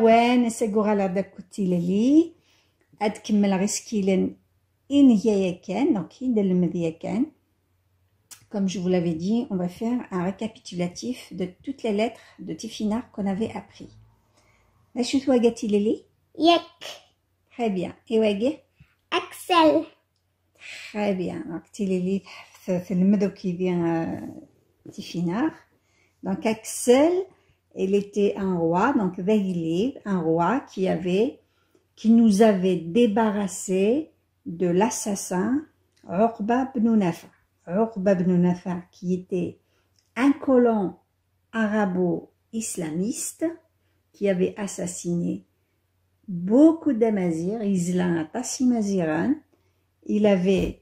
وين نسقوا على داكوتي لي أتكمل غير سكيلن إن هي كان دونك هي المذيا كان. Comme je vous l'avais dit, on va faire un récapitulatif de toutes les lettres de Tifinagh qu'on avait appris. Achu توقعتي لي؟ يك. Très bien. Et واقع؟ أكسل. Très bien. Donc لي في المذوكي ديال Tifinagh. Donc Axel, il était un roi, donc Veilib, un roi qui nous avait débarrassé de l'assassin Uqba ibn Nafi'. Uqba ibn Nafi' qui était un colon arabo-islamiste qui avait assassiné beaucoup d'Amazirs. Il avait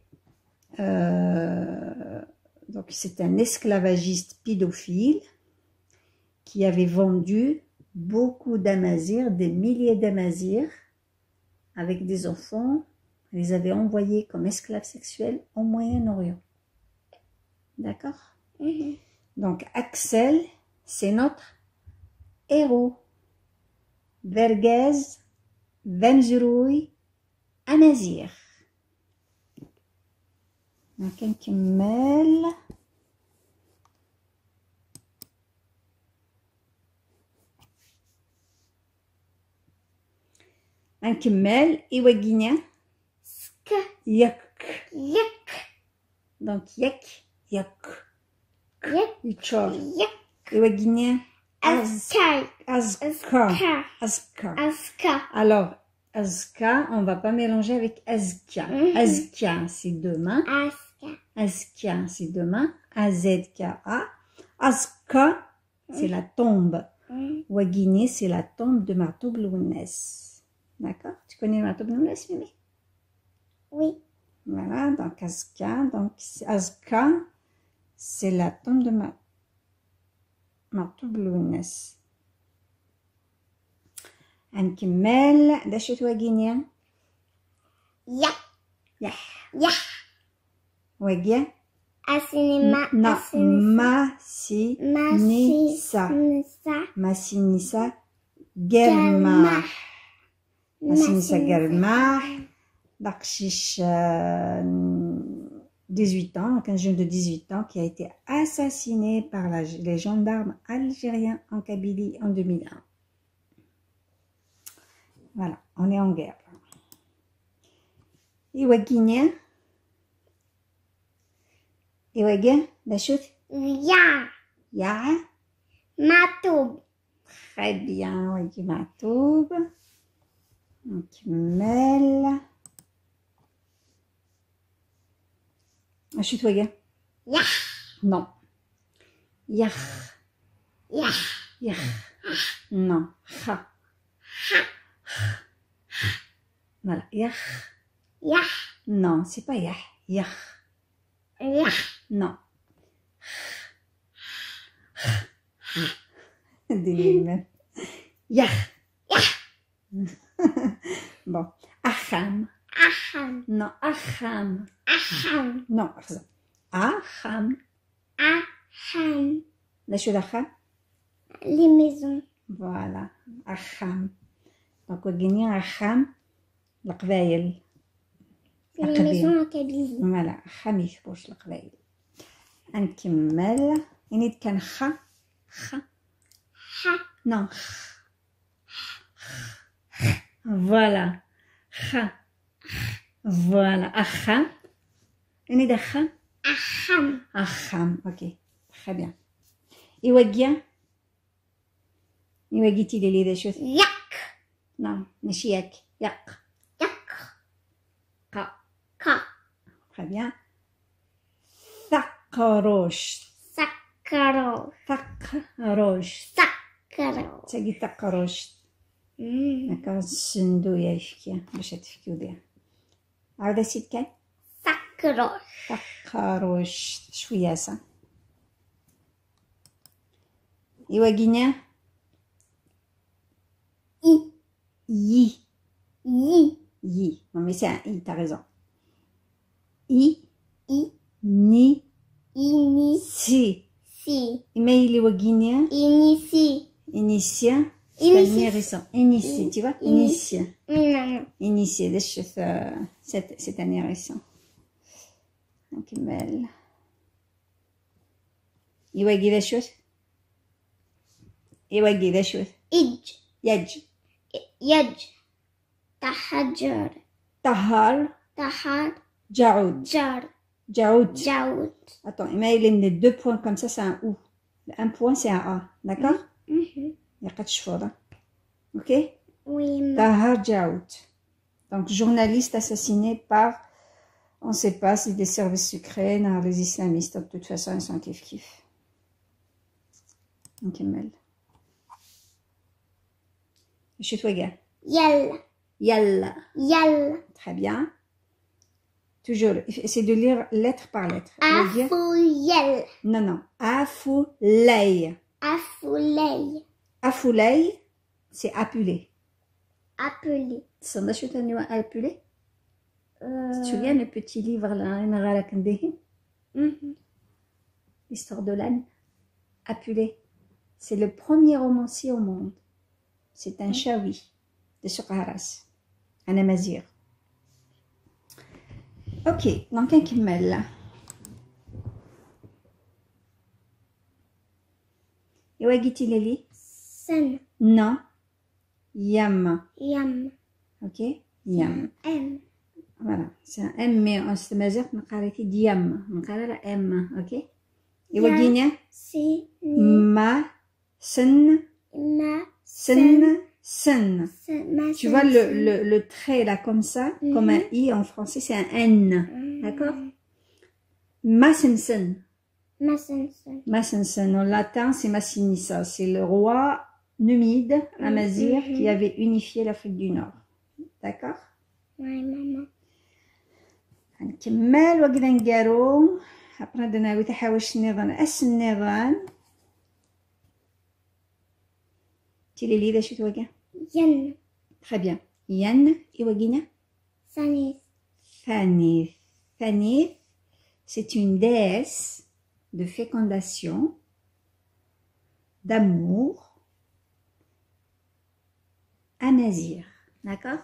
donc c'est un esclavagiste pédophile qui avait vendu beaucoup d'Amazirs, des milliers d'Amazirs avec des enfants. Il les avait envoyés comme esclaves sexuels au Moyen-Orient. D'accord? Donc Axel, c'est notre héros. Vergez, Venzuroui, Amazir. Donc نكمل. نكمل إيواجينيا سك. يك. يك. Donc يك يك يك. يتشور. يك. إيواجينيا أزكى. أزكى. أزكى. أزكى. Alors Azka, on va pas mélanger avec Azkia. Azkia, c'est deux mains. أزكى. Azkia, c'est deux mains. A-Z-K-A. Azka, c'est la tombe. Wagini, c'est la tombe de Martoub Lounes. D'accord? Tu connais Martoub Lounes, Mimi? Oui. Voilà, donc Azka. Donc Azka, c'est la tombe de Martoub Lounes. نكمل. دا شو تواجينيا؟ يك. يح. يح. واجيا؟ أسينما. نا. ماسينيسا. نسا. ماسينيسا جرماح. ماسينيسا جرماح. Bakshish, 18 ans, donc un jeune de 18 ans qui a été assassiné par les gendarmes algériens en Kabylie en 2001. Voilà, on est en guerre. Iwaginia. Iwagia, la chute. يا. Ya. ماتوب. Très bien, Wagi Matoub. نكمل. La chute, Wagia. يح. Non. Yach. يح. Yach. Non. Kha. Voilà. Yach. يح. Non, c'est pas Yach. Yach. يح. Non. Dis-le. Yach. Bon. Acham. أحم. Non. Acham. أحم. Non. Acham. أحم. La chute d'Acham. Les maisons. Voilà. Acham. Donc, Wagini Acham. القبايل. Les maisons en Kabylie. فوالا خا ميثبوش القبايل. نكمل. يعني كان خا. ح. نو. فوالا. خا. فوالا. أخا. يعني ده خا. أحم. أخام. أوكي. très bien. إيواجيا. إيواجيتي لي ذا شوث. يك. نعم. ماشي ياك. يق. يك. قا. ك. très bien. ثقروش. سكرو. ثقروش. سكرو. تاقي ثقروش. هكا السندو يفكي باش تفكيو بها. عاود سيد كان. سكرو. ثقروش. شوية سا. إيواجينا. إي. يي. يي. يي. Non mais c'est un I, t'as raison. I. إي. Ni. إني. Si. سي. إما إلي وجينيا. إني سي. Initia. Initié. Initié, tu vois, initié. Non. Initié de cette année récente. نكمل. يواجي ذا شوث. يواجي ذا شوث. يج. تحجر. طهر. جعود. جعود. Attends, imagine les 2 points comme ça, c'est un ou. Un point, c'est un a. D'accord? Il n'y a pas de chevaux. Ok? Oui. Tahar Jaoud. Donc, journaliste assassiné par, on ne sait pas si des services secrets, non, les islamistes. De toute façon, ils sont kiff-kiff. Ok, Mel. Chez toi, gars. Yalla. Très bien. Toujours, c'est de lire lettre par lettre. Afoulay. Non. Afoulay. Afoulay, c'est appeler. Tu sais ce que appeler? Tu te souviens le petit livre là, l'histoire de l'âne? Appeler. C'est le premier romancier au monde. C'est un chawi de Soqaras, un amazir. Ok, donc un kimmel là. Et où est-il Lili? Sen. Non. Yam. Ok? Yam. M. Voilà, c'est un M, mais en amazir, on a dit Diam. On a la M, ok? Et où est-il? Si. Ma. Sen. Tu vois le trait là comme ça, comme un I en français, c'est un N. D'accord? Massensen. En latin, c'est Massinissa. C'est le roi numide, amazir, qui avait unifié l'Afrique du Nord. D'accord? Oui, maman. نكمل وقنا نقارو. Après de ناوي تحاوش النظام النظام. تيلي لي شو توقع؟ Yen. Très bien. Yann, Iwagina? Thanith. Thanith, c'est une déesse de fécondation, d'amour, amazir. D'accord?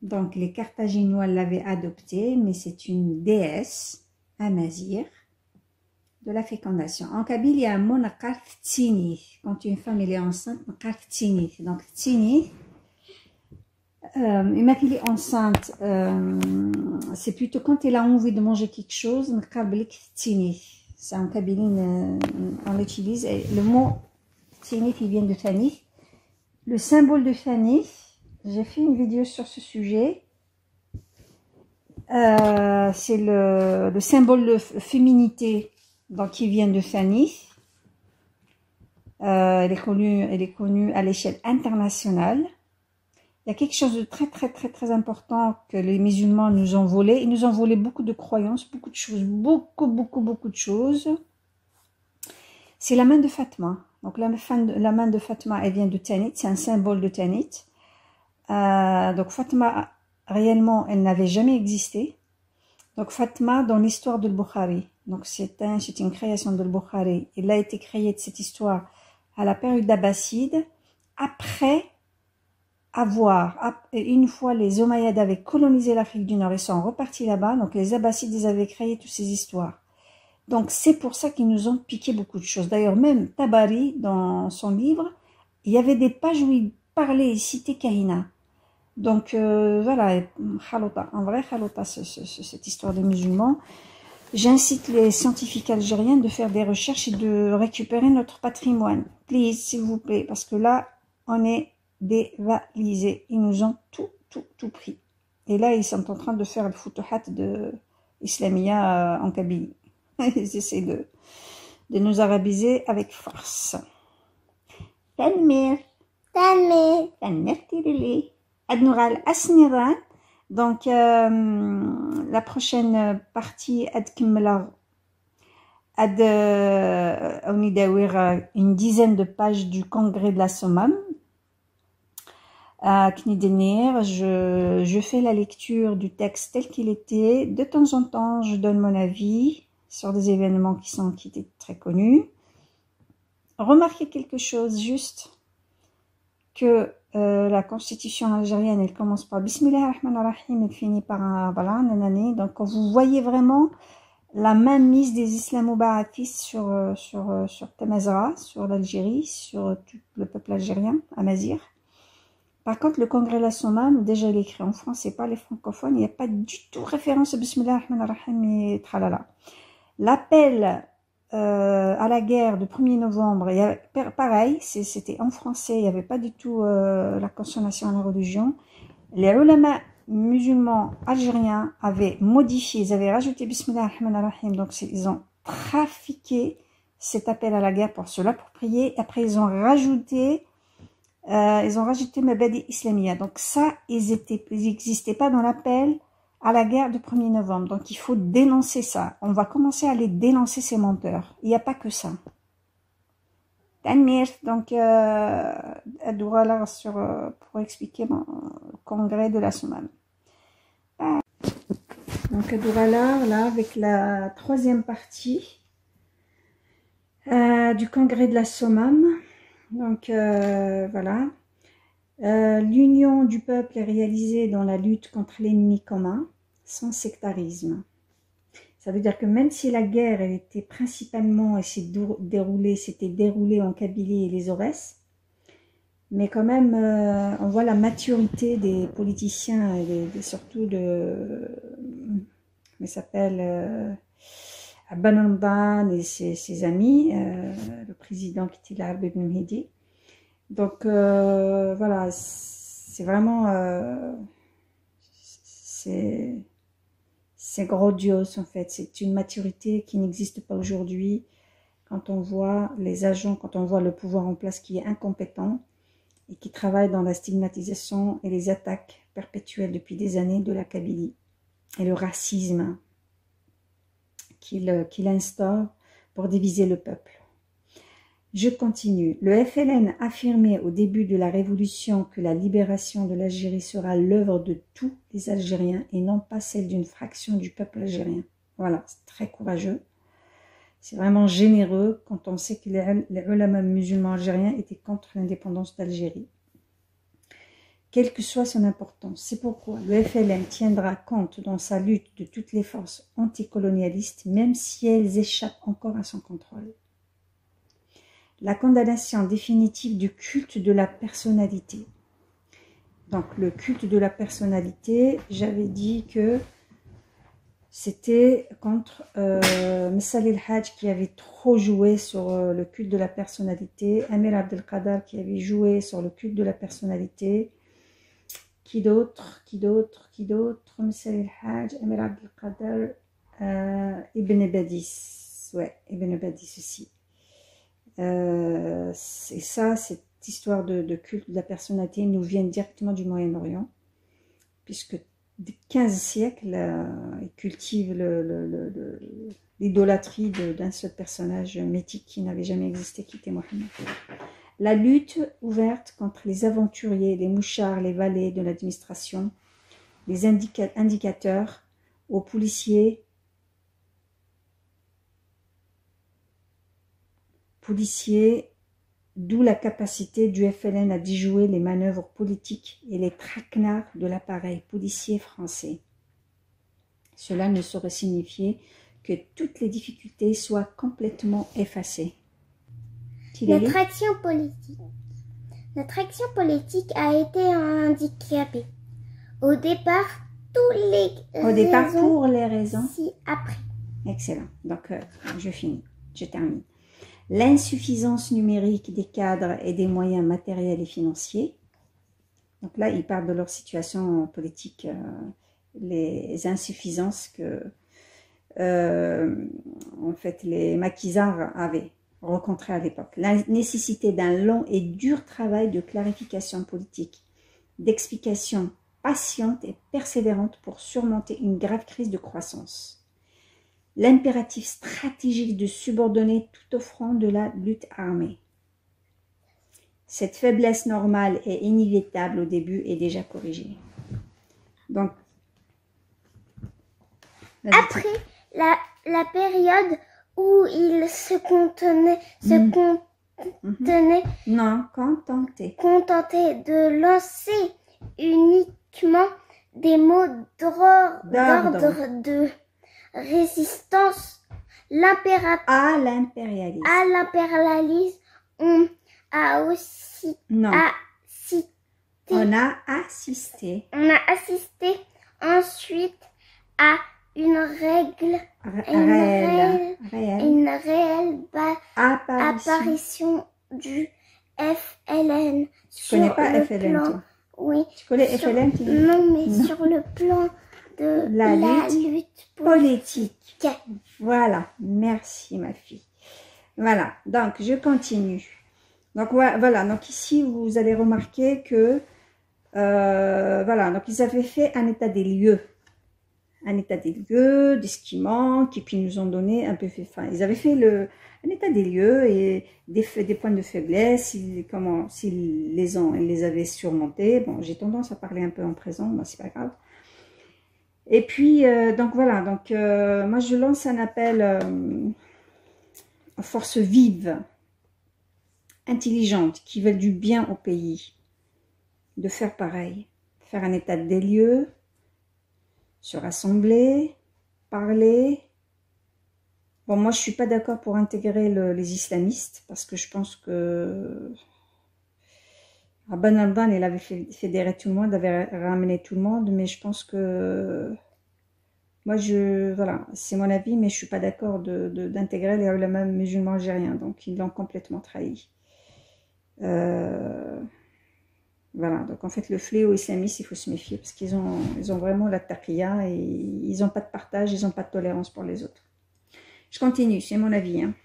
Donc, les Carthaginois l'avaient adoptée, mais c'est une déesse amazir de la fécondation. En Kabyle, il y a un mot naqar tini. Quand une femme elle est enceinte, naqar tini. Donc tini, une fille est enceinte, c'est plutôt quand elle a envie de manger quelque chose, naqar blik tini. C'est en kabyline, on l'utilise. Le mot tini qui vient de Thanith. Le symbole de Thanith, j'ai fait une vidéo sur ce sujet. C'est le symbole de féminité. Donc, qui vient de Thanith. Elle est connue à l'échelle internationale. Il y a quelque chose de très important que les musulmans nous ont volé. Ils nous ont volé beaucoup de croyances, beaucoup de choses, beaucoup de choses. C'est la main de Fatma. Donc, la main de Fatma, elle vient de Tanit. C'est un symbole de Tanit. Donc, Fatma, réellement, elle n'avait jamais existé. Donc, Fatma, dans l'histoire de Bukhari. Donc, c'est une création de Bukhari. Il a été créé de cette histoire à la période d'Abbasside, après une fois les Omeyyades avaient colonisé l'Afrique du Nord, ils sont repartis là-bas. Donc, les Abbassides, ils avaient créé toutes ces histoires. Donc, c'est pour ça qu'ils nous ont piqué beaucoup de choses. D'ailleurs, même Tabari, dans son livre, il y avait des pages où il parlait, il citait Kahina. Donc, voilà, en vrai, Khalota, cette histoire des musulmans. J'incite les scientifiques algériens de faire des recherches et de récupérer notre patrimoine. Please, s'il vous plaît, parce que là, on est dévalisés. Ils nous ont tout pris. Et là, ils sont en train de faire le futuhat de Islamia en Kabylie. Ils essaient de nous arabiser avec force. Tanmir Tirili. Admiral Asniran. Donc, la prochaine partie, on y d'avoir une dizaine de pages du congrès de la Sommam. Je fais la lecture du texte tel qu'il était. De temps en temps, je donne mon avis sur des événements qui étaient très connus. Remarquez quelque chose juste. que la constitution algérienne, elle commence par Bismillah ar-Rahman ar-Rahim, elle finit par un, voilà, nanani. Donc vous voyez vraiment la mainmise des islamo-ba'athistes sur Tamazra, sur l'Algérie, sur tout le peuple algérien, Amazigh. Par contre, le congrès de la Sommam, déjà il est écrit en français, pas les francophones, il n'y a pas du tout référence à Bismillah ar-Rahman ar-Rahim et tralala. L'appel à la guerre du 1er novembre, il y avait, pareil, c'était en français, il n'y avait pas du tout la consommation à la religion. Les ulama musulmans algériens avaient modifié, ils avaient rajouté Bismillah ar-Rahman ar-Rahim, donc ils ont trafiqué cet appel à la guerre pour se l'approprier. Après, ils ont rajouté Mabadi Islamia. Donc ça, ils n'existaient pas dans l'appel à la guerre du 1er novembre. Donc il faut dénoncer ça. On va commencer à les dénoncer, ces menteurs. Il n'y a pas que ça. Donc, pour expliquer mon congrès de la Sommam. Donc, Adouralar, là, avec la troisième partie du congrès de la Sommam. Donc, voilà. L'union du peuple est réalisée dans la lutte contre l'ennemi commun, sans sectarisme. Ça veut dire que même si la guerre, elle était principalement, et s'était déroulée en Kabylie et les Aurès, mais quand même, on voit la maturité des politiciens, et surtout il s'appelle Abban al-Ban et ses amis, le président qui était là, Ibn Mehdi. Donc voilà, c'est vraiment c'est grandiose en fait. C'est une maturité qui n'existe pas aujourd'hui quand on voit les agents, quand on voit le pouvoir en place qui est incompétent et qui travaille dans la stigmatisation et les attaques perpétuelles depuis des années de la Kabylie et le racisme qu'il instaure pour diviser le peuple. Je continue. Le FLN affirmait au début de la Révolution que la libération de l'Algérie sera l'œuvre de tous les Algériens et non pas celle d'une fraction du peuple algérien. Voilà, c'est très courageux. C'est vraiment généreux quand on sait que les ulama musulmans algériens étaient contre l'indépendance d'Algérie. Quelle que soit son importance. C'est pourquoi le FLN tiendra compte dans sa lutte de toutes les forces anticolonialistes, même si elles échappent encore à son contrôle. La condamnation définitive du culte de la personnalité. Donc le culte de la personnalité, j'avais dit que c'était contre Messali el-Hajj qui avait trop joué sur le culte de la personnalité, Amir Abdelkader qui avait joué sur le culte de la personnalité, qui d'autre, Messali el-Hajj, Amir Abdelkader, Ibn Badis, ouais, Ibn Badis aussi. Et ça, cette histoire de culte de la personnalité nous vient directement du Moyen-Orient, puisque des 15 siècles, ils cultivent l'idolâtrie d'un seul personnage mythique qui n'avait jamais existé, qui était Mohammed. La lutte ouverte contre les aventuriers, les mouchards, les valets de l'administration, les indicateurs, aux policiers, d'où la capacité du FLN à déjouer les manœuvres politiques et les traquenards de l'appareil policier français. Cela ne saurait signifier que toutes les difficultés soient complètement effacées. Notre action politique a été handicapée. Au départ, pour les raisons ci-après. Excellent. Donc, je termine. L'insuffisance numérique des cadres et des moyens matériels et financiers. Donc là, ils parlent de leur situation politique, les insuffisances que, en fait, les maquisards avaient rencontrées à l'époque. La nécessité d'un long et dur travail de clarification politique, d'explication patiente et persévérante pour surmonter une grave crise de croissance. L'impératif stratégique de subordonner tout au front de la lutte armée. Cette faiblesse normale et inévitable au début est déjà corrigée. Donc, après la période où il se Non, contenter. Contenter de lancer uniquement des mots d'ordre de résistance à l'impérialisme. À l'impérialisme, on a aussi assisté. On a assisté. On a assisté ensuite à une réelle apparition du FLN. Tu connais pas FLN, toi? Oui. Tu connais FLN? Non, mais sur le plan de la lutte politique. Voilà, merci ma fille. Voilà, donc je continue. Donc voilà, donc ici vous allez remarquer que voilà, donc ils avaient fait un état des lieux. Un état des lieux, de ce qui manque, et puis ils nous ont donné un peu fait. Enfin, ils avaient fait un état des lieux et des points de faiblesse, s'ils les avaient surmontés. Bon, j'ai tendance à parler un peu en présent, ben, c'est pas grave. Et puis, donc voilà, donc moi je lance un appel aux forces vives, intelligentes, qui veulent du bien au pays, de faire pareil, faire un état des lieux, se rassembler, parler. Bon, moi, je suis pas d'accord pour intégrer les islamistes, parce que je pense que Rabban Alban, il avait fédéré tout le monde, avait ramené tout le monde, mais je pense que moi, voilà, c'est mon avis, mais je suis pas d'accord d'intégrer les ulama musulmans algériens, donc ils l'ont complètement trahi. Voilà, donc en fait le fléau islamiste, il faut se méfier parce qu'ils ont vraiment la taqiyya et ils n'ont pas de partage, ils n'ont pas de tolérance pour les autres. Je continue, c'est mon avis. Hein.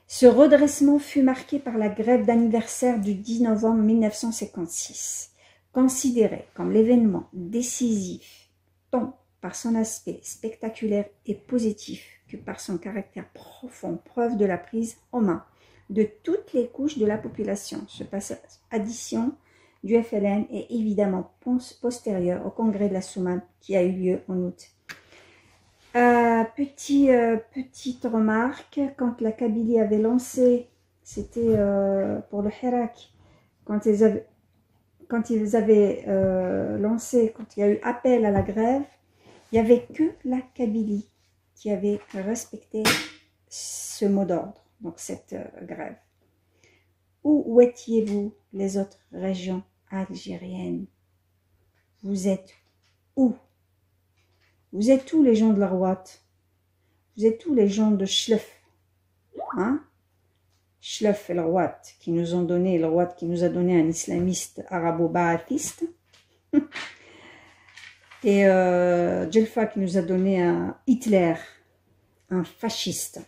Ce redressement fut marqué par la grève d'anniversaire du 10 novembre 1956, considéré comme l'événement décisif tant par son aspect spectaculaire et positif que par son caractère profond, preuve de la prise en main de toutes les couches de la population. Ce passage addition du FLN est évidemment postérieur au congrès de la Soumane qui a eu lieu en août. Petite remarque, quand la Kabylie avait lancé, c'était pour le Hirak, quand ils avaient lancé, quand il y a eu appel à la grève, il n'y avait que la Kabylie qui avait respecté ce mot d'ordre, donc cette grève. Où étiez-vous les autres régions algériennes? Vous êtes où? Vous êtes où les gens de la Rouate? Vous êtes où les gens de Chlef? Hein? Chlef et la Rouate qui nous ont donné, la Rouate qui nous a donné un islamiste arabo-baathiste. Et Djelfa qui nous a donné un Hitler, un fasciste,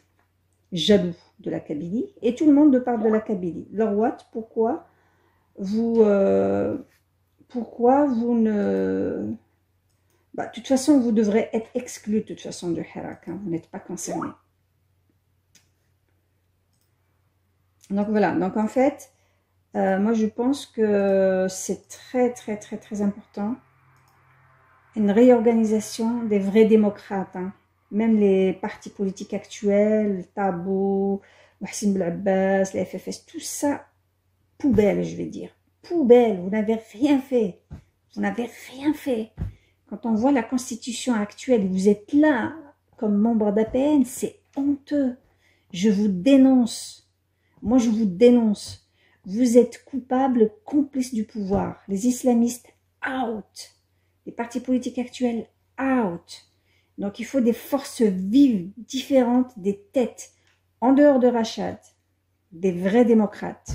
jaloux de la Kabylie. Et tout le monde parle de la Kabylie. La Rouate, pourquoi vous ne... Bah, de toute façon, vous devrez être exclu de toute façon du Hirak. Hein, vous n'êtes pas concerné. Donc voilà. Donc en fait, moi je pense que c'est très important. Une réorganisation des vrais démocrates. Hein. Même les partis politiques actuels, Tabou, Hassim Belabbas, la FFS, tout ça, poubelle, je vais dire. Poubelle, vous n'avez rien fait. Vous n'avez rien fait. Quand on voit la constitution actuelle, vous êtes là comme membre d'APN, c'est honteux. Je vous dénonce. Moi, je vous dénonce. Vous êtes coupable, complice du pouvoir. Les islamistes, out. Les partis politiques actuels, out. Donc, il faut des forces vives, différentes, des têtes, en dehors de Rachad, des vrais démocrates,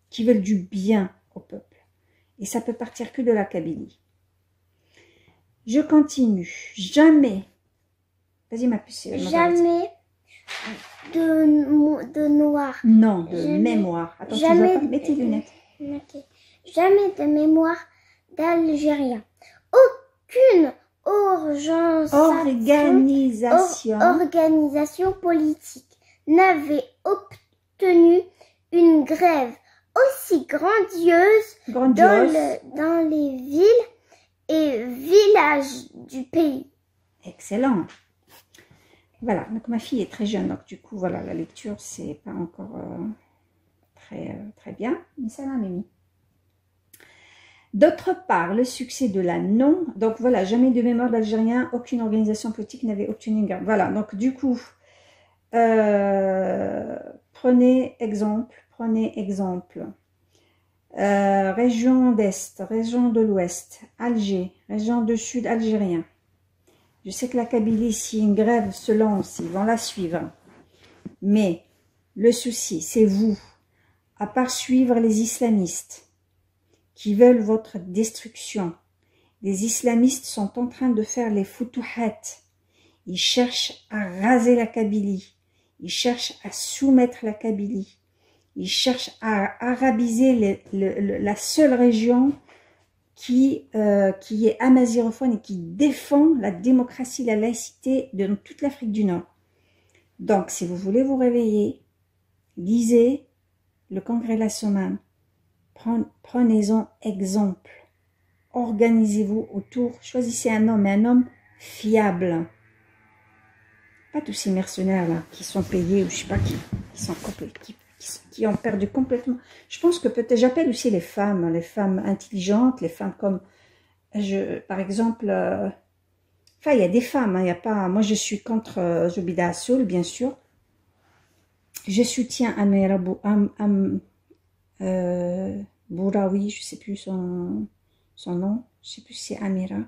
qui veulent du bien au peuple. Et ça peut partir que de la Kabylie. Je continue. Jamais, vas-y ma puce. Jamais de noir. Non, de mémoire. Attends, jamais, tu vois pas, mets tes lunettes. Okay. Jamais de mémoire d'Algérien. Aucune organisation politique n'avait obtenu une grève aussi grandiose. Dans les villes et villages du pays. Excellent. Voilà, donc ma fille est très jeune, donc du coup, voilà, la lecture, c'est pas encore très bien, mais ça l'a mis. D'autre part, le succès de la non, donc voilà, jamais de mémoire d'Algériens, aucune organisation politique n'avait obtenu une garde. Voilà, donc du coup, prenez exemple, région d'Est, région de l'Ouest, Alger, région de Sud algérien. Je sais que la Kabylie, si une grève se lance, ils vont la suivre. Mais le souci, c'est vous, à part suivre les islamistes qui veulent votre destruction. Les islamistes sont en train de faire les futuhat. Ils cherchent à raser la Kabylie. Ils cherchent à soumettre la Kabylie. Ils cherchent à arabiser la seule région qui est amazirophone et qui défend la démocratie, la laïcité de toute l'Afrique du Nord. Donc, si vous voulez vous réveiller, lisez le Congrès La Sommane. Prenez-en exemple. Organisez-vous autour. Choisissez un homme, mais un homme fiable. Pas tous ces mercenaires là qui sont payés ou je sais pas qui ont perdu complètement. Je pense que peut-être j'appelle aussi les femmes intelligentes, les femmes comme par exemple. Enfin, il y a des femmes. Il y a pas. Moi, je suis contre Zoubida Assoul, bien sûr. Je soutiens Amira Bouraoui, je sais plus son nom, je sais plus si c'est Amira. En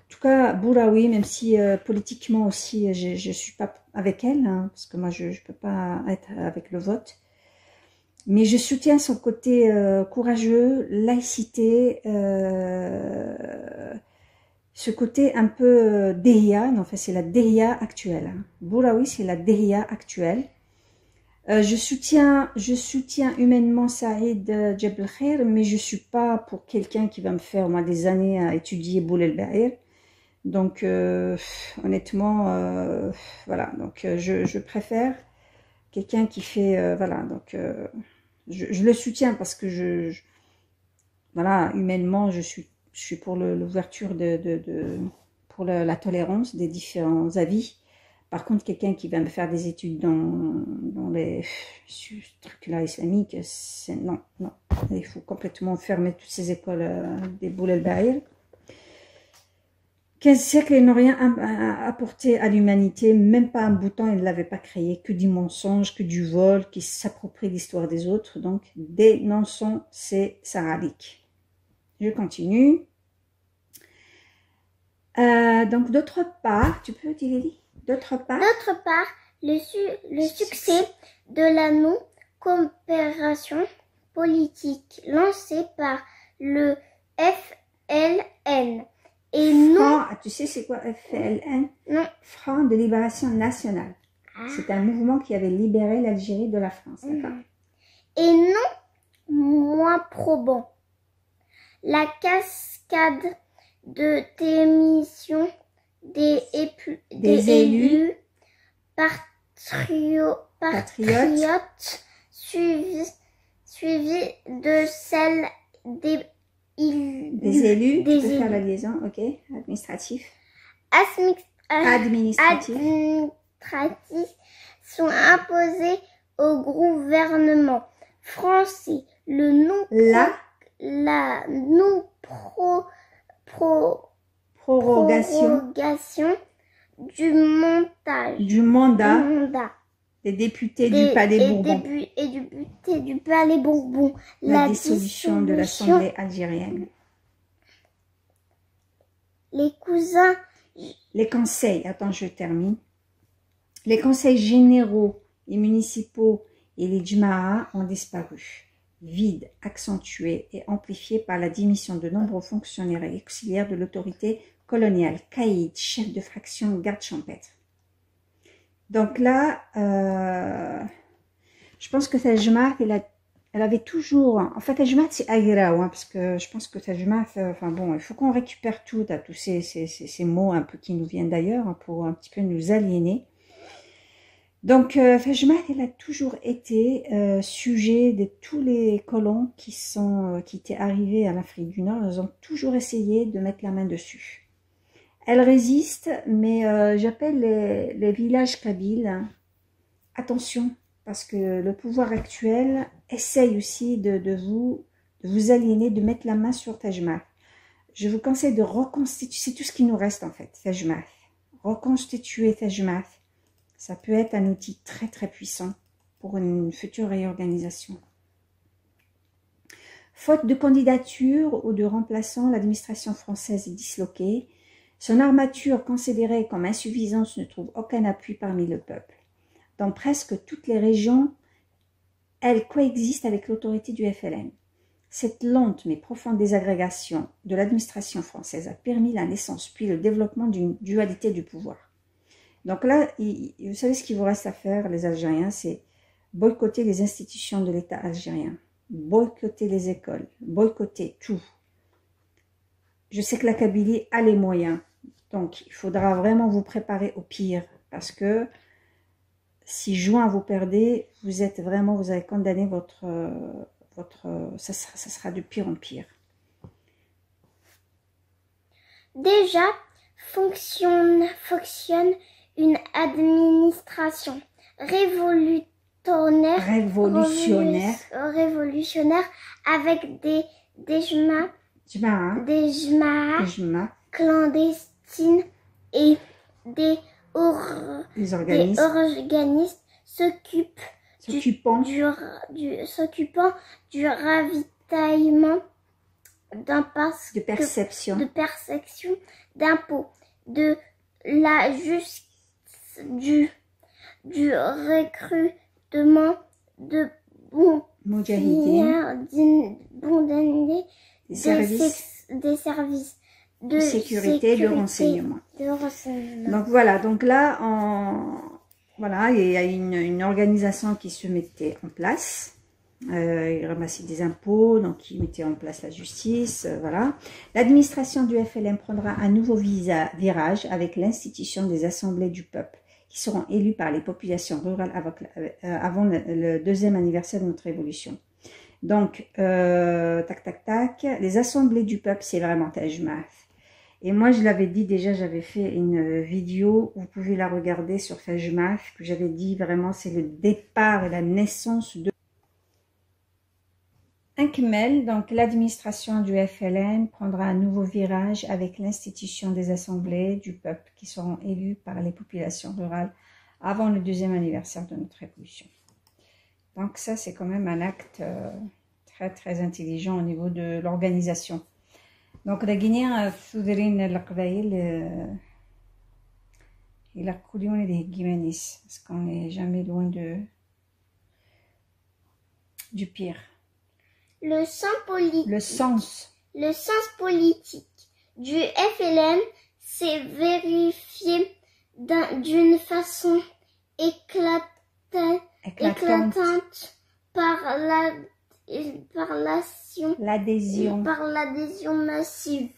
tout cas, Bouraoui, même si politiquement aussi, je suis pas avec elle, hein, parce que moi, je peux pas être avec le vote. Mais je soutiens son côté courageux, laïcité, ce côté un peu déhia. En fait, c'est la déhia actuelle. Hein. Bouraoui, c'est la déhia actuelle. Je soutiens humainement Saïd Jebel Khair, mais je suis pas pour quelqu'un qui va me faire moi des années à étudier Boul El Bahir. Donc honnêtement, voilà. Donc je préfère quelqu'un qui fait voilà. Donc je le soutiens parce que voilà, humainement je suis pour l'ouverture pour la tolérance des différents avis. Par contre, quelqu'un qui va me faire des études dans les trucs-là islamiques, non. Il faut complètement fermer toutes ces écoles des Boul El Bahir. 15 siècles, ils n'ont rien apporté à l'humanité, même pas un bouton, ils ne l'avaient pas créé, que du mensonge, que du vol, qui s'approprie l'histoire des autres. Donc, dénonçons ces sarabiques. Je continue. Donc, d'autre part, tu peux dire, Lily? D'autre part, le succès de la non-coopération politique lancée par le FLN et non... tu sais c'est quoi FLN? Non. Front de Libération Nationale. C'est un mouvement qui avait libéré l'Algérie de la France. Et non moins probant. La cascade de démission des élus patriotes suivi de celle des élus, tu peux faire la liaison, ok, administratif sont imposés au gouvernement français. La non-prorogation du mandat des députés du Palais Bourbon et du député du Palais Bourbon, la dissolution de l'Assemblée algérienne. Les conseils, attends, je termine. Les conseils généraux et municipaux et les djma'a ont disparu, vides, accentués et amplifiés par la démission de nombreux fonctionnaires et auxiliaires de l'autorité coloniale, caïd, chef de fraction, garde champêtre. Donc là, je pense que Tajma, elle avait toujours... En fait, Tajma, c'est Aïraou, hein, parce que je pense que Tajma, enfin bon, il faut qu'on récupère tous ces mots un peu qui nous viennent d'ailleurs, hein, pour un petit peu nous aliéner. Donc, Tajma, elle a toujours été sujet de tous les colons qui étaient arrivés à l'Afrique du Nord. Ils ont toujours essayé de mettre la main dessus. Elle résiste, mais j'appelle les villages kabyles, attention, parce que le pouvoir actuel essaye aussi de vous aliéner, de mettre la main sur Taj Mahal. Je vous conseille de reconstituer, c'est tout ce qui nous reste en fait, Taj Mahal. Reconstituer Taj Mahal, ça peut être un outil très très puissant pour une future réorganisation. Faute de candidature ou de remplaçant, l'administration française est disloquée. Son armature, considérée comme insuffisante, ne trouve aucun appui parmi le peuple. Dans presque toutes les régions, elle coexiste avec l'autorité du FLN. Cette lente mais profonde désagrégation de l'administration française a permis la naissance puis le développement d'une dualité du pouvoir. Donc là, vous savez ce qu'il vous reste à faire, les Algériens, c'est boycotter les institutions de l'État algérien, boycotter les écoles, boycotter tout. Je sais que la Kabylie a les moyens, donc il faudra vraiment vous préparer au pire, parce que si juin vous perdez, vous avez condamné ça sera de pire en pire. Déjà, fonctionne une administration révolutionnaire avec des jmas clandestines et des organismes s'occupant du ravitaillement d'un parc de perception d'impôts, du recrutement de des services de sécurité et de renseignement. Donc voilà, donc là, voilà, il y a une organisation qui se mettait en place. Ils ramassaient des impôts, donc ils mettaient en place la justice, voilà. L'administration du FLN prendra un nouveau virage avec l'institution des assemblées du peuple, qui seront élues par les populations rurales avant le deuxième anniversaire de notre révolution. Donc, les assemblées du peuple, c'est vraiment Taj Mahal. Et moi, je l'avais dit déjà, j'avais fait une vidéo, vous pouvez la regarder sur Taj Mahal, que j'avais dit vraiment, c'est le départ et la naissance de Khmel. Donc, l'administration du FLN prendra un nouveau virage avec l'institution des assemblées du peuple qui seront élues par les populations rurales avant le deuxième anniversaire de notre révolution. Donc, ça, c'est quand même un acte très, très intelligent au niveau de l'organisation. Donc, la Guinée, il a coulé les Guimanis, parce qu'on n'est jamais loin du pire. Le sens politique du FLN s'est vérifié d'une façon éclatante par l'adhésion massive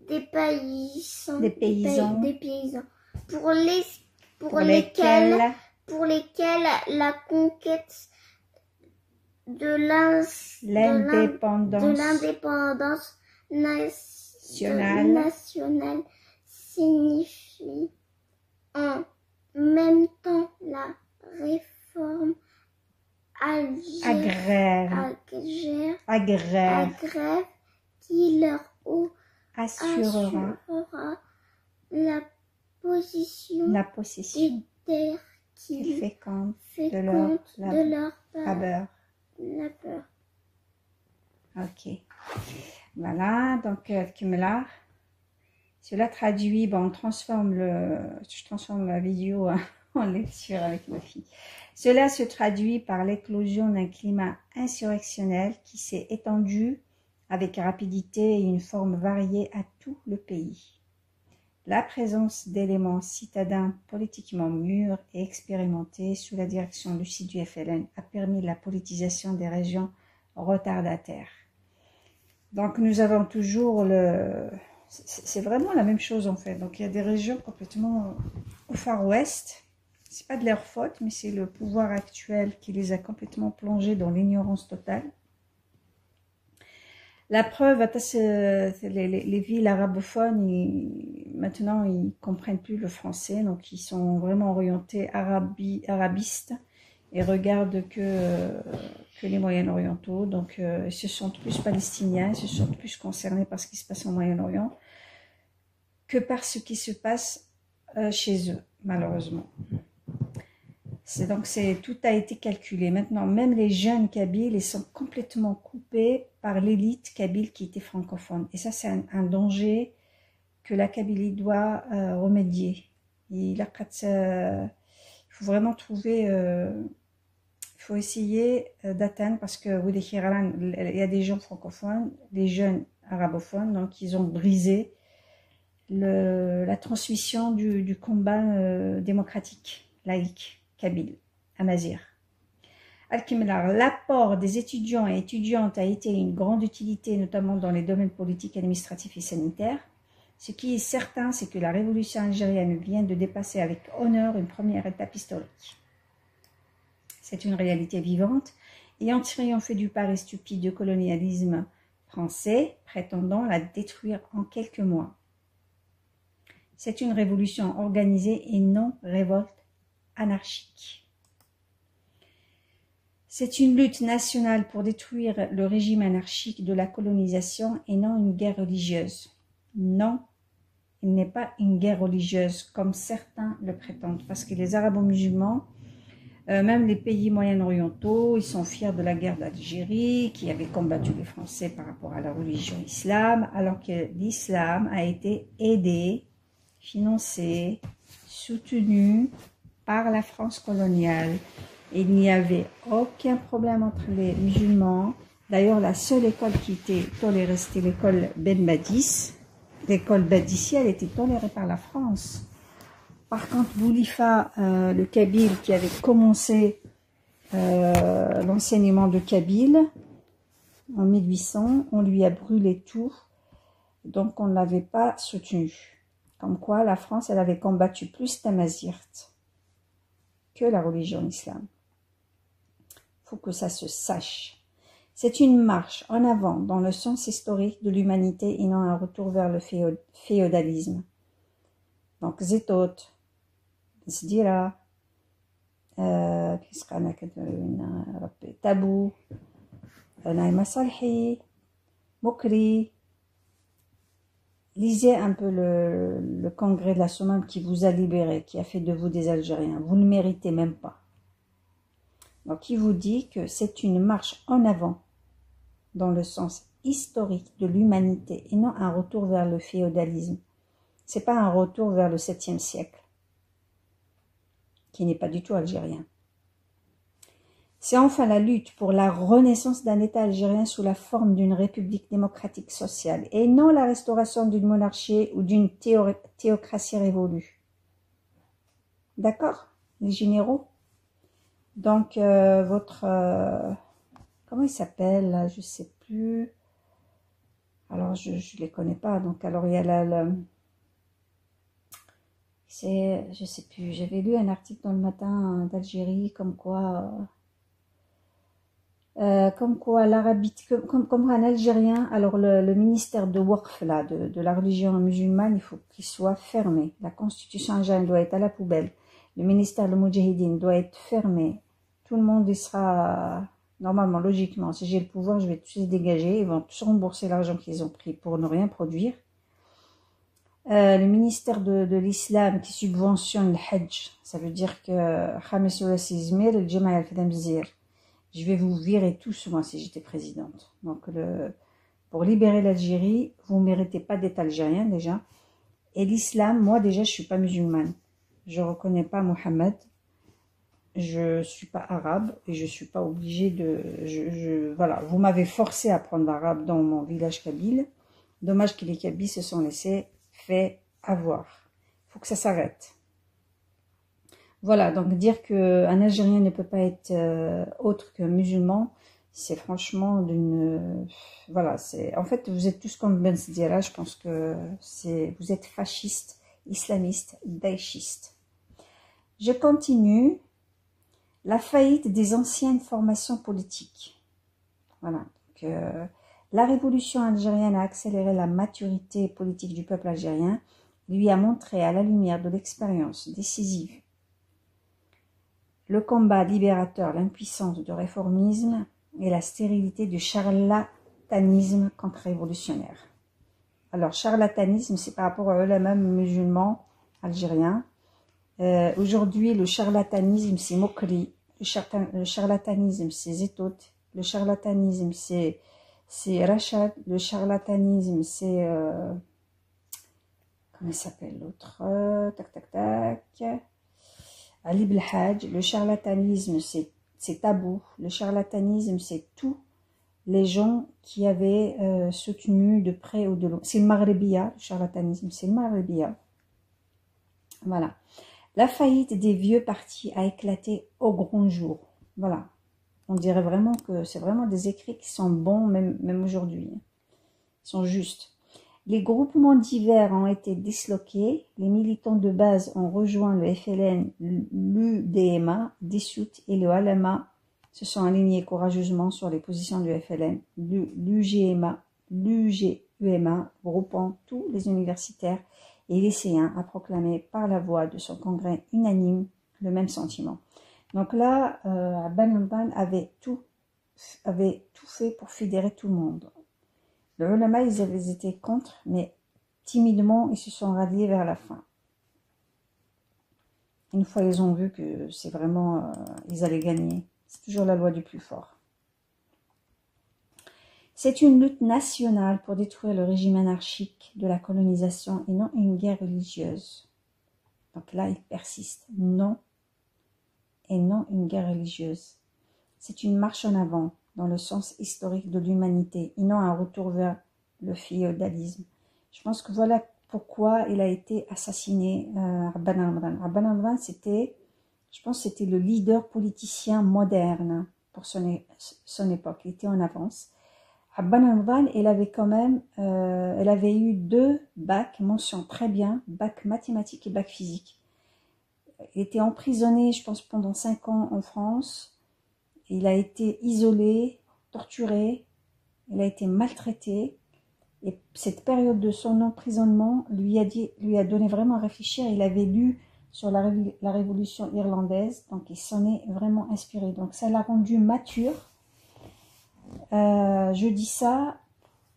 des paysans pour lesquels la conquête de l'indépendance nationale signifie en même temps la réforme agraire qui leur assurera la possession des terres qu'ils fécondent de leur labeur. Ok, voilà, donc Khmelar. Cela traduit, bon, je transforme la vidéo en lecture avec ma fille. Cela se traduit par l'éclosion d'un climat insurrectionnel qui s'est étendu avec rapidité et une forme variée à tout le pays. La présence d'éléments citadins politiquement mûrs et expérimentés sous la direction lucide du FLN a permis la politisation des régions retardataires. Donc nous avons toujours c'est vraiment la même chose en fait. Donc il y a des régions complètement au Far West. C'est pas de leur faute, mais c'est le pouvoir actuel qui les a complètement plongés dans l'ignorance totale. La preuve, les villes arabophones, maintenant, ils comprennent plus le français, donc ils sont vraiment orientés arabistes et regardent que que les Moyen-Orientaux. Donc, ils se sentent plus palestiniens, ils se sentent plus concernés par ce qui se passe au Moyen-Orient que par ce qui se passe chez eux, malheureusement. Donc, tout a été calculé. Maintenant, même les jeunes Kabyles, ils sont complètement coupés par l'élite kabyle qui était francophone. Et ça, c'est un danger que la Kabylie doit remédier. Il faut vraiment trouver, il faut essayer d'atteindre, parce que il y a des gens francophones, des jeunes arabophones, donc ils ont brisé la transmission du combat démocratique, laïque, kabyle, amazigh. L'apport des étudiants et étudiantes a été une grande utilité, notamment dans les domaines politiques, administratifs et sanitaires. Ce qui est certain, c'est que la révolution algérienne vient de dépasser avec honneur une première étape historique. C'est une réalité vivante, ayant triomphé du pari stupide du colonialisme français, prétendant la détruire en quelques mois. C'est une révolution organisée et non révolte anarchique. C'est une lutte nationale pour détruire le régime anarchique de la colonisation et non une guerre religieuse. Non, il n'est pas une guerre religieuse comme certains le prétendent, parce que les arabo-musulmans, même les pays moyen-orientaux, ils sont fiers de la guerre d'Algérie qui avait combattu les Français par rapport à la religion islam, alors que l'islam a été aidé, financé, soutenu par la France coloniale. Et il n'y avait aucun problème entre les musulmans. D'ailleurs, la seule école qui était tolérée, c'était l'école Ben Badis. L'école Badissi, elle était tolérée par la France. Par contre, Boulifa, le Kabyle, qui avait commencé l'enseignement de Kabyle en 1800, on lui a brûlé tout. Donc, on ne l'avait pas soutenu. Comme quoi, la France, elle avait combattu plus Tamazight que la religion islam. Il faut que ça se sache. C'est une marche en avant dans le sens historique de l'humanité et non un retour vers le féodalisme. Donc, Zetot, Zdira, Tabou, Naïma Salhi, Mokri. Lisez un peu le congrès de la Sommam qui vous a libéré, qui a fait de vous des Algériens. Vous ne le méritez même pas. Donc, il vous dit que c'est une marche en avant dans le sens historique de l'humanité et non un retour vers le féodalisme. C'est pas un retour vers le 7e siècle, qui n'est pas du tout algérien. C'est enfin la lutte pour la renaissance d'un État algérien sous la forme d'une république démocratique sociale et non la restauration d'une monarchie ou d'une théocratie révolue. D'accord, les généraux? Donc, comment il s'appelle là? Je sais plus. Alors, je les connais pas. Donc, alors, il y a je sais plus. J'avais lu un article dans le matin d'Algérie comme quoi l'Arabie, comme un Algérien, alors le ministère de Waqf là, de la religion musulmane, il faut qu'il soit fermé. La constitution algérienne doit être à la poubelle. Le ministère de Moudjahidine doit être fermé. Tout le monde y sera, normalement, logiquement, si j'ai le pouvoir, je vais tous les dégager. Ils vont tous rembourser l'argent qu'ils ont pris pour ne rien produire. Le ministère de l'Islam qui subventionne le Hajj, ça veut dire que le Jama'a al-Fadamzir, je vais vous virer tous, moi, si j'étais présidente. Donc, pour libérer l'Algérie, vous ne méritez pas d'être algérien, déjà. Et l'islam, moi, déjà, je ne suis pas musulmane. Je ne reconnais pas Mohammed. Je ne suis pas arabe et je ne suis pas obligée de... Voilà, vous m'avez forcé à apprendre l'arabe dans mon village kabyle. Dommage que les Kabyles se sont laissés faire avoir. Il faut que ça s'arrête. Voilà, donc dire qu'un Algérien ne peut pas être autre que musulman, c'est franchement d'une... Voilà, c'est... En fait, vous êtes tous comme Ben Sidira, je pense que vous êtes fascistes, islamistes, daïchistes. Je continue. La faillite des anciennes formations politiques. Voilà. Donc, la révolution algérienne a accéléré la maturité politique du peuple algérien, lui a montré à la lumière de l'expérience décisive le combat libérateur, l'impuissance de réformisme et la stérilité du charlatanisme contre-révolutionnaire. Alors, charlatanisme, c'est par rapport aux ulama musulmans algériens. Aujourd'hui, le charlatanisme, c'est Mokri. Le charlatanisme, c'est Zetot. Le charlatanisme, c'est Rachad. Le charlatanisme, c'est... comment il s'appelle l'autre? Tac, tac, tac. Ali Belhadj. Le charlatanisme, c'est Tabou. Le charlatanisme, c'est tous les gens qui avaient soutenu de près ou de loin. C'est le Maghrebiya, le charlatanisme, c'est le Maghrebiya. Voilà. La faillite des vieux partis a éclaté au grand jour. Voilà. On dirait vraiment que c'est vraiment des écrits qui sont bons, même aujourd'hui. Ils sont justes. Les groupements divers ont été disloqués. Les militants de base ont rejoint le FLN, l'UDMA, dissoute, et le Alama se sont alignés courageusement sur les positions du FLN, l'UGUMA, groupant tous les universitaires et lycéens, a proclamé par la voix de son congrès unanime le même sentiment. Donc là, Ben Alban avait tout fait pour fédérer tout le monde. Les ulama, ils avaient été contre, mais timidement, ils se sont ralliés vers la fin. Une fois ils ont vu que c'est vraiment, ils allaient gagner. C'est toujours la loi du plus fort. C'est une lutte nationale pour détruire le régime anarchique de la colonisation et non une guerre religieuse. Donc là, il persiste. Non, et non une guerre religieuse. C'est une marche en avant dans le sens historique de l'humanité et non un retour vers le féodalisme. Je pense que voilà pourquoi il a été assassiné, Rabban Amran. Rabban Amran, je pense que c'était le leader politicien moderne pour son époque. Il était en avance. Rabban Amran, elle avait eu 2 bacs, mention très bien, bac mathématique et bac physique. Il était emprisonné, je pense, pendant 5 ans en France. Il a été isolé, torturé, il a été maltraité. Et cette période de son emprisonnement lui a donné vraiment à réfléchir. Il avait lu sur la révolution irlandaise, donc il s'en est vraiment inspiré. Donc ça l'a rendu mature. Je dis ça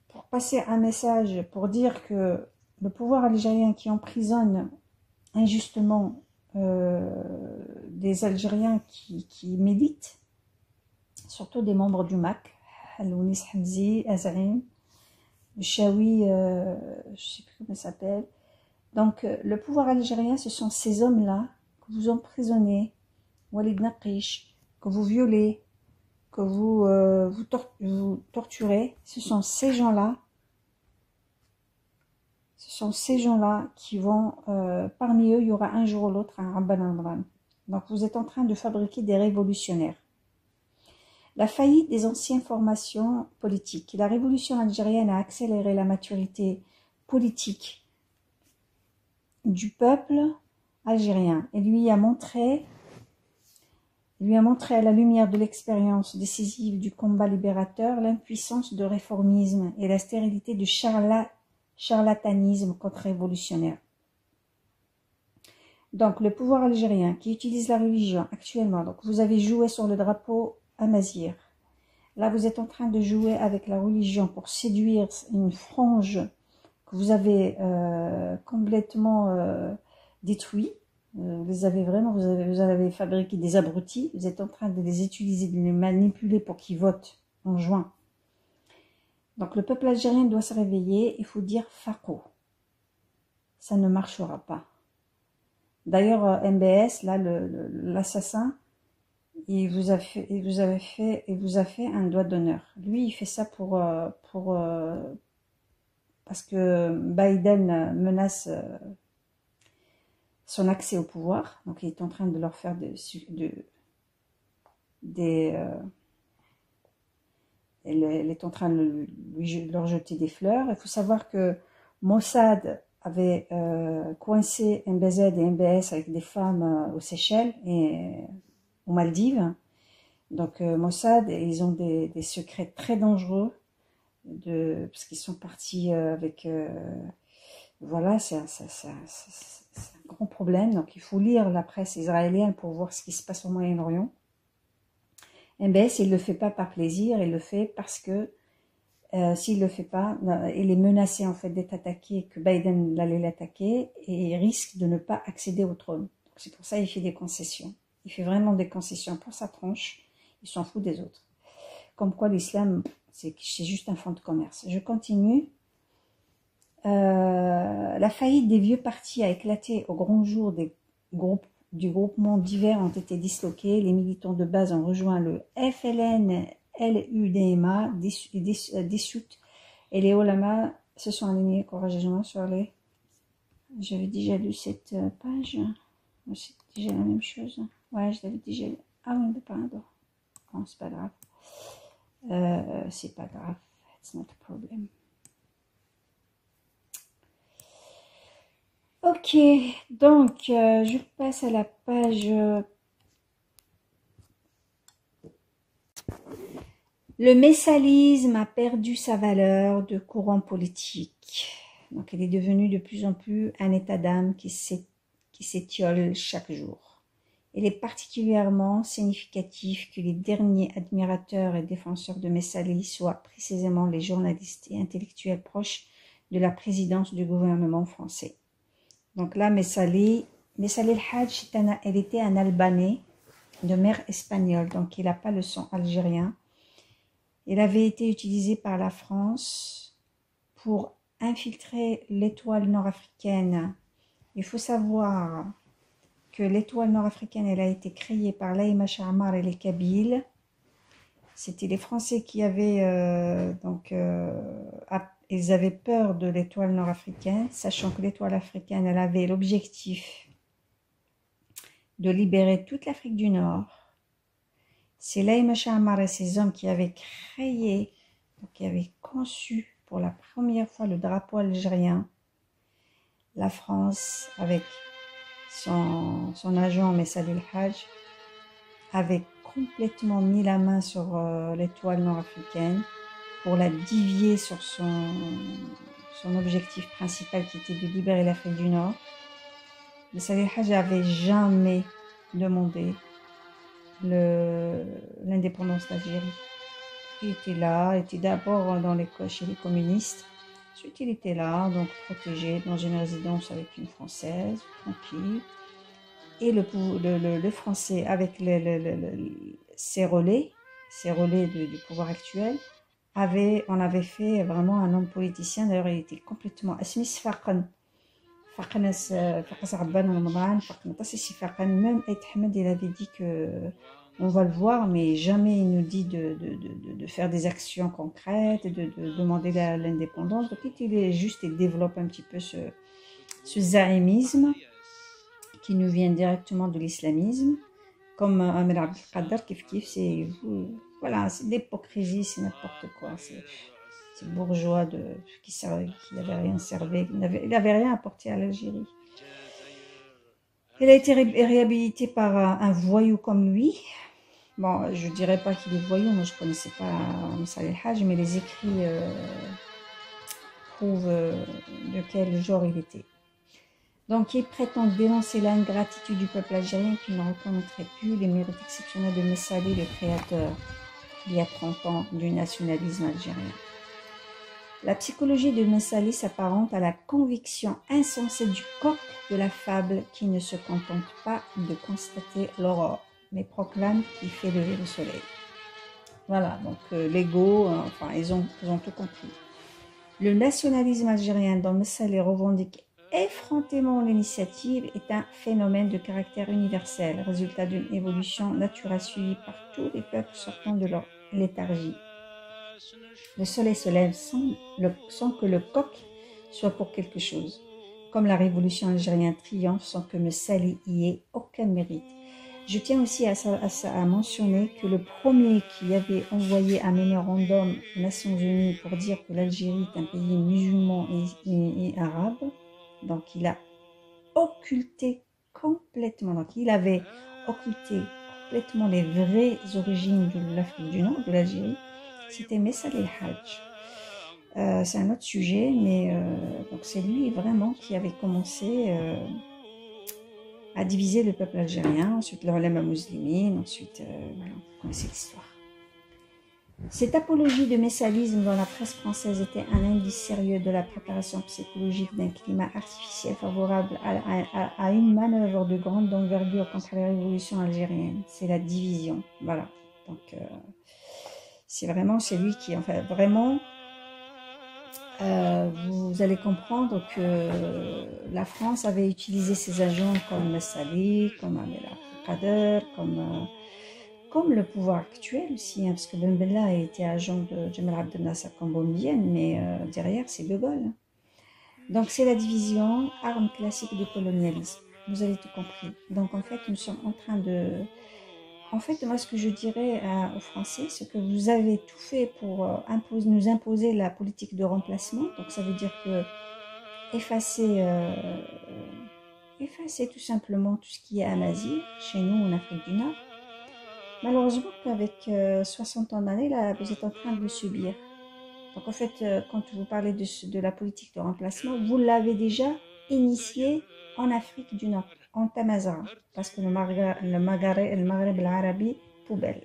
pour passer un message, pour dire que le pouvoir algérien qui emprisonne injustement des Algériens qui militent, surtout des membres du MAC, Alounis Hamzi, Azrin, Chaoui, je ne sais plus comment il s'appelle. Donc, le pouvoir algérien, ce sont ces hommes-là que vous emprisonnez, Walid Naqish, que vous violez, que vous torturez. Ce sont ces gens-là. Ce sont ces gens-là qui vont, parmi eux, il y aura un jour ou l'autre un Rabban Amran. Donc, vous êtes en train de fabriquer des révolutionnaires. La faillite des anciennes formations politiques. La révolution algérienne a accéléré la maturité politique du peuple algérien et lui a montré à la lumière de l'expérience décisive du combat libérateur l'impuissance de réformisme et la stérilité du charlatanisme contre-révolutionnaire. Donc, le pouvoir algérien qui utilise la religion actuellement, donc vous avez joué sur le drapeau Amazir. Là, vous êtes en train de jouer avec la religion pour séduire une frange que vous avez complètement détruit. Vous avez fabriqué des abrutis. Vous êtes en train de les utiliser, de les manipuler pour qu'ils votent en juin. Donc, le peuple algérien doit se réveiller. Il faut dire Fako. Ça ne marchera pas. D'ailleurs, MBS, là, l'assassin, il vous a fait un doigt d'honneur. Lui, il fait ça parce que Biden menace son accès au pouvoir. Donc, il est en train de leur faire il est en train de leur jeter des fleurs. Il faut savoir que Mossad avait coincé MBZ et MBS avec des femmes aux Seychelles et aux Maldives. Donc Mossad, ils ont des secrets très dangereux parce qu'ils sont partis avec... voilà, c'est un grand problème. Donc il faut lire la presse israélienne pour voir ce qui se passe au Moyen-Orient. MBS, il ne le fait pas par plaisir, il le fait parce que s'il ne le fait pas, il est menacé en fait d'être attaqué, que Biden allait l'attaquer et il risque de ne pas accéder au trône. C'est pour ça qu'il fait des concessions. Il fait vraiment des concessions pour sa tranche, il s'en fout des autres. Comme quoi l'islam, c'est juste un fonds de commerce. Je continue. La faillite des vieux partis a éclaté au grand jour du groupement divers ont été disloqués. Les militants de base ont rejoint le FLN-LUDMA dissoute et les ulama se sont alignés courageusement sur les... J'avais déjà lu cette page. C'est déjà la même chose. Ouais, je l'avais déjà lu. Ah oui, mais pardon. Bon, c'est pas grave. C'est pas grave. It's not a problem. Ok, donc je passe à la page. Le messalisme a perdu sa valeur de courant politique. Donc il est devenu de plus en plus un état d'âme qui s'étiole chaque jour. Il est particulièrement significatif que les derniers admirateurs et défenseurs de Messali soient précisément les journalistes et intellectuels proches de la présidence du gouvernement français. Donc là, Messali el-Hajj, il était un Albanais de mère espagnole, donc il n'a pas le sang algérien. Il avait été utilisé par la France pour infiltrer l'étoile nord-africaine. Il faut savoir que l'étoile nord-africaine, elle a été créée par Laïma Sha'amar et les Kabyles. C'était les Français qui avaient ils avaient peur de l'étoile nord-africaine, sachant que l'étoile africaine, elle avait l'objectif de libérer toute l'Afrique du Nord. C'est Laïma Sha'amar et ses hommes qui avaient créé, qui avaient conçu pour la première fois le drapeau algérien. La France, avec son agent Messali el-Hajj, avait complètement mis la main sur l'étoile nord-africaine pour la dévier sur son objectif principal qui était de libérer l'Afrique du Nord. Messali el-Hajj n'avait jamais demandé l'indépendance d'Algérie. Il était là, il était d'abord chez les communistes, ensuite il était là, donc protégé dans une résidence avec une Française, tranquille. Et le Français, avec ses relais du pouvoir actuel, on avait fait vraiment un homme politicien. D'ailleurs, il était complètement... Même Aït Ahmed, il avait dit que on va le voir, mais jamais il nous dit de faire des actions concrètes, de demander l'indépendance. Donc, il développe un petit peu ce zaïmisme qui nous vient directement de l'islamisme, comme Amir Abdelkader, c'est voilà, c'est l'hypocrisie, c'est n'importe quoi, c'est bourgeois qui n'avait rien servi, il n'avait rien apporté à l'Algérie. Il a été réhabilité par un voyou comme lui. Bon, je dirais pas qu'il est voyou, moi je connaissais pas Messali el-Hajj, mais les écrits prouvent de quel genre il était. Donc, il prétend dénoncer l'ingratitude du peuple algérien qui ne reconnaîtrait plus les mérites exceptionnels de Messali, le créateur, il y a 30 ans, du nationalisme algérien. La psychologie de Messali s'apparente à la conviction insensée du coq de la fable qui ne se contente pas de constater l'aurore, mais proclame qu'il fait lever le soleil. Voilà, donc l'ego, enfin, ils ont tout compris. Le nationalisme algérien dont Messali revendique effrontément l'initiative est un phénomène de caractère universel, résultat d'une évolution naturelle suivie par tous les peuples sortant de leur léthargie. Le soleil se lève sans que le coq soit pour quelque chose, comme la révolution algérienne triomphe sans que Messali y ait aucun mérite. Je tiens aussi à mentionner que le premier qui avait envoyé un mémorandum aux Nations Unies pour dire que l'Algérie est un pays musulman et arabe, donc il a occulté complètement, donc il avait occulté complètement les vraies origines de l'Afrique du Nord, de l'Algérie, c'était Messali el-Hajj. C'est un autre sujet, mais donc c'est lui vraiment qui avait commencé a divisé le peuple algérien, ensuite le ulama muslimine, ensuite, voilà, vous connaissez l'histoire. Cette apologie de messalisme dans la presse française était un indice sérieux de la préparation psychologique d'un climat artificiel favorable à une manœuvre de grande envergure contre la révolution algérienne. C'est la division, voilà. Donc, c'est vraiment celui qui, enfin, vraiment, vous allez comprendre que la France avait utilisé ses agents comme Messali, comme Amir Abdelkader, comme le pouvoir actuel aussi, hein, parce que Ben Bella a été agent de Jamal Abdel Nasser cambodgienne, mais derrière c'est De Gaulle. Donc c'est la division, arme classique du colonialisme. Vous avez tout compris. Donc en fait, nous sommes en train de... En fait, moi ce que je dirais aux Français, c'est que vous avez tout fait pour nous imposer la politique de remplacement. Donc ça veut dire que effacer tout simplement tout ce qui est amazigh chez nous en Afrique du Nord. Malheureusement qu'avec 60 ans d'années, là, vous êtes en train de le subir. Donc en fait, quand vous parlez de la politique de remplacement, vous l'avez déjà initié en Afrique du Nord, en Tamazara, parce que le Maghreb l'Arabie, poubelle.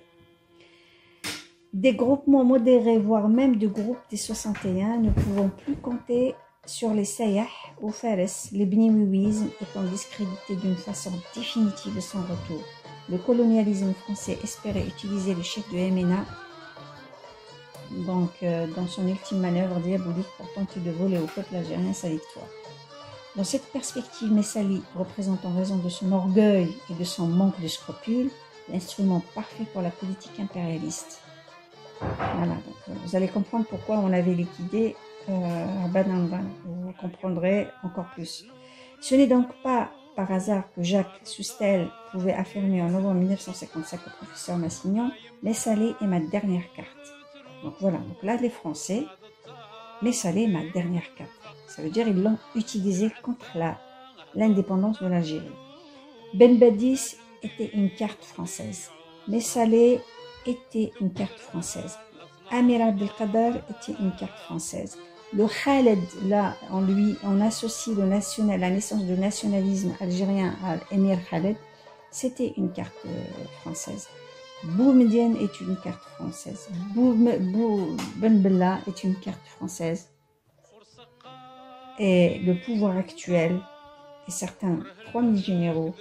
Des groupements modérés, voire même de groupes des 61, ne pouvant plus compter sur les Sayah ou Fares, les Bniwiwismes étant discrédités d'une façon définitive sans retour. Le colonialisme français espérait utiliser le chef de MNA donc, dans son ultime manœuvre diabolique pour tenter de voler au peuple algérien sa victoire. Dans cette perspective, Messali représente en raison de son orgueil et de son manque de scrupules l'instrument parfait pour la politique impérialiste. Voilà, donc vous allez comprendre pourquoi on avait liquidé Bananban. Vous comprendrez encore plus. Ce n'est donc pas par hasard que Jacques Soustelle pouvait affirmer en novembre 1955 au professeur Massignon « Messali est ma dernière carte ». Donc voilà, donc là les Français, Messali est ma dernière carte. Ça veut dire qu'ils l'ont utilisé contre l'indépendance de l'Algérie. Ben Badis était une carte française. Messali était une carte française. Amir Abdelkader était une carte française. Le Khaled, là, on associe la naissance du nationalisme algérien à Émir Khaled, c'était une carte française. Boumediene est une carte française. Ben Bella est une carte française. Et le pouvoir actuel et certains 3000 généraux